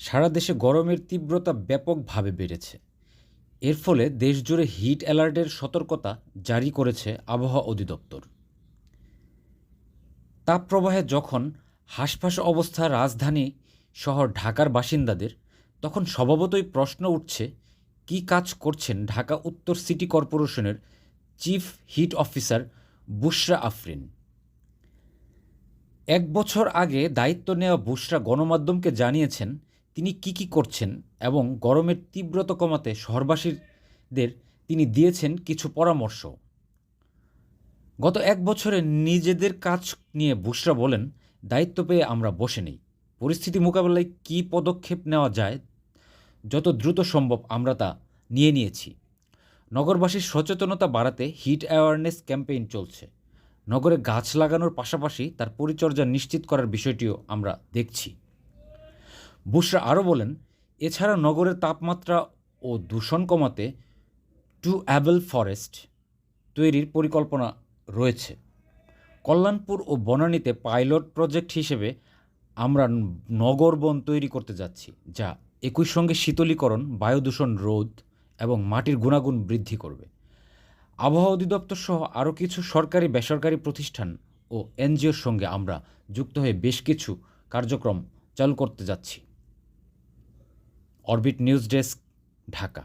সারা দেশে গরমের তীব্রতা ব্যাপকভাবে বেড়েছে। এর ফলে দেশজুড়ে হিট অ্যালার্টের সতর্কতা জারি করেছে আবহাওয়া অধিদপ্তর। তাপপ্রবাহে যখন হাঁসফাঁস অবস্থা রাজধানী শহর ঢাকার বাসিন্দাদের, তখন স্বভাবতই প্রশ্ন উঠছে, কী কাজ করছেন ঢাকা উত্তর সিটি কর্পোরেশনের চিফ হিট অফিসার বুশরা আফরিন। ১ বছর আগে দায়িত্ব নেওয়া বুশরা গণমাধ্যমকে জানিয়েছেন তিনি কী করছেন এবং গরমের তীব্রতা কমাতে শহরবাসীদের তিনি দিয়েছেন কিছু পরামর্শ। গত ১ বছরে নিজেদের কাজ নিয়ে বুশরা বলেন, দায়িত্ব পেয়ে আমরা বসে নেই। পরিস্থিতি মোকাবেলায় কী পদক্ষেপ নেওয়া যায় যত দ্রুত সম্ভব আমরা তা নিয়েছি। নগরবাসীর সচেতনতা বাড়াতে হিট অ্যাওয়ারনেস ক্যাম্পেইন চলছে। নগরে গাছ লাগানোর পাশাপাশি তার পরিচর্যা নিশ্চিত করার বিষয়টিও আমরা দেখছি। বুশরা আরও বলেন, এছাড়া নগরের তাপমাত্রা ও দূষণ কমাতে টু অ্যাবল ফরেস্ট তৈরির পরিকল্পনা রয়েছে। কল্যাণপুর ও বনানীতে পাইলট প্রজেক্ট হিসেবে আমরা নগর বন তৈরি করতে যাচ্ছি, যা একই সঙ্গে শীতলীকরণ, বায়ু দূষণ রোধ এবং মাটির গুণাগুণ বৃদ্ধি করবে। আবহাওয়া অধিদপ্তর সহ আরও কিছু সরকারি বেসরকারি প্রতিষ্ঠান ও এনজিওর সঙ্গে আমরা যুক্ত হয়ে বেশ কিছু কার্যক্রম চালু করতে যাচ্ছি। Orbit news desk, Dhaka.